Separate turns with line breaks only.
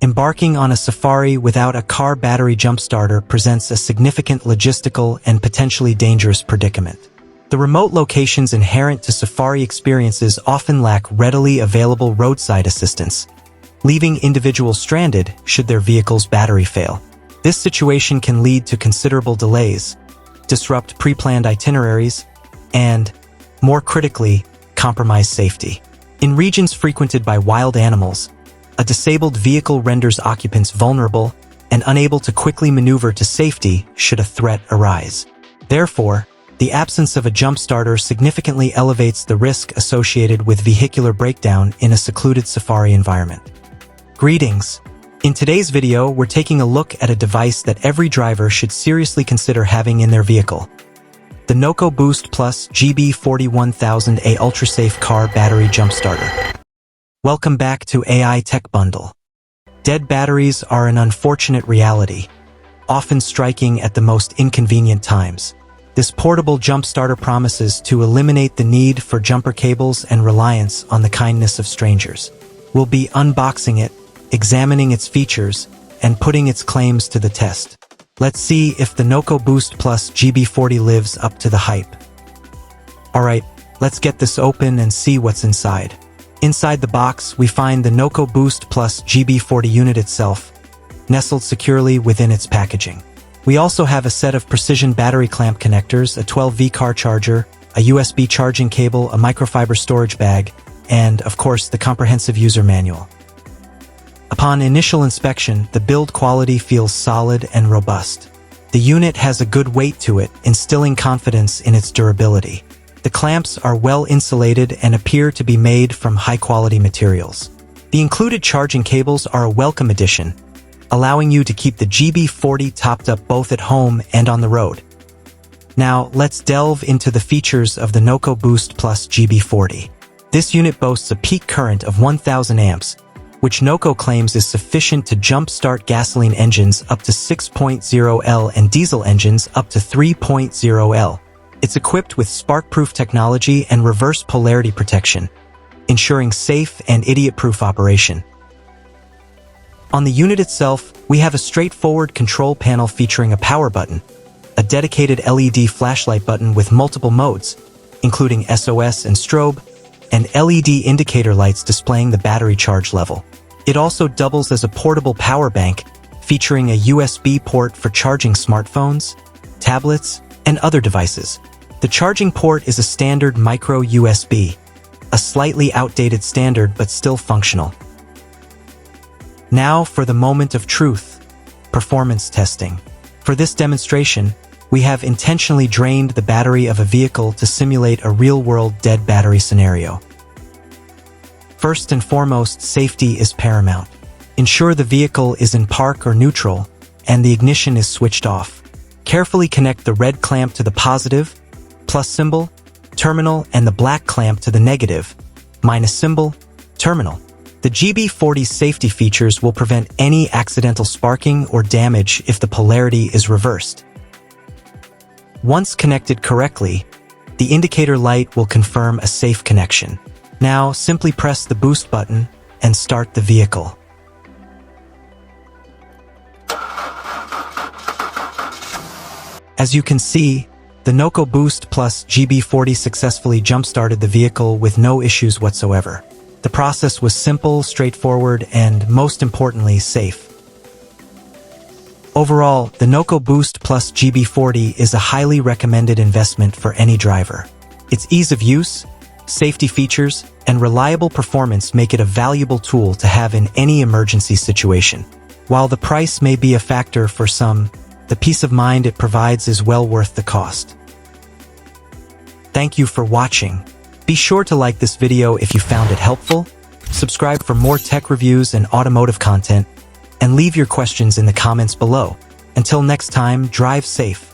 Embarking on a safari without a car battery jump-starter presents a significant logistical and potentially dangerous predicament. The remote locations inherent to safari experiences often lack readily available roadside assistance, leaving individuals stranded should their vehicle's battery fail. This situation can lead to considerable delays, disrupt pre-planned itineraries, and, more critically, compromise safety. In regions frequented by wild animals, a disabled vehicle renders occupants vulnerable and unable to quickly maneuver to safety should a threat arise. Therefore, the absence of a jump starter significantly elevates the risk associated with vehicular breakdown in a secluded safari environment. Greetings! In today's video, we're taking a look at a device that every driver should seriously consider having in their vehicle: the NOCO Boost Plus GB40 1000A UltraSafe Car Battery Jump Starter. Welcome back to AI Tech Bundle. Dead batteries are an unfortunate reality, often striking at the most inconvenient times. This portable jump starter promises to eliminate the need for jumper cables and reliance on the kindness of strangers. We'll be unboxing it, examining its features, and putting its claims to the test. Let's see if the NOCO Boost Plus GB40 lives up to the hype. Alright, let's get this open and see what's inside. Inside the box, we find the NOCO Boost Plus GB40 unit itself, nestled securely within its packaging. We also have a set of precision battery clamp connectors, a 12V car charger, a USB charging cable, a microfiber storage bag, and, of course, the comprehensive user manual. Upon initial inspection, the build quality feels solid and robust. The unit has a good weight to it, instilling confidence in its durability. The clamps are well insulated and appear to be made from high-quality materials. The included charging cables are a welcome addition, allowing you to keep the GB40 topped up both at home and on the road. Now, let's delve into the features of the NOCO Boost Plus GB40. This unit boasts a peak current of 1000 amps, which NOCO claims is sufficient to jump-start gasoline engines up to 6.0L and diesel engines up to 3.0L. It's equipped with spark-proof technology and reverse polarity protection, ensuring safe and idiot-proof operation. On the unit itself, we have a straightforward control panel featuring a power button, a dedicated LED flashlight button with multiple modes, including SOS and strobe, and LED indicator lights displaying the battery charge level. It also doubles as a portable power bank, featuring a USB port for charging smartphones, tablets, and other devices. The charging port is a standard micro USB, a slightly outdated standard but still functional. Now for the moment of truth, performance testing. For this demonstration, we have intentionally drained the battery of a vehicle to simulate a real-world dead battery scenario. First and foremost, safety is paramount. Ensure the vehicle is in park or neutral, and the ignition is switched off. Carefully connect the red clamp to the positive, plus symbol, terminal, and the black clamp to the negative, minus symbol, terminal. The GB40's safety features will prevent any accidental sparking or damage if the polarity is reversed. Once connected correctly, the indicator light will confirm a safe connection. Now, simply press the boost button and start the vehicle. As you can see, the NOCO Boost Plus GB40 successfully jump-started the vehicle with no issues whatsoever. The process was simple, straightforward, and, most importantly, safe. Overall, the NOCO Boost Plus GB40 is a highly recommended investment for any driver. Its ease of use, safety features, and reliable performance make it a valuable tool to have in any emergency situation. While the price may be a factor for some, the peace of mind it provides is well worth the cost. Thank you for watching. Be sure to like this video if you found it helpful, subscribe for more tech reviews and automotive content, and leave your questions in the comments below. Until next time, drive safe.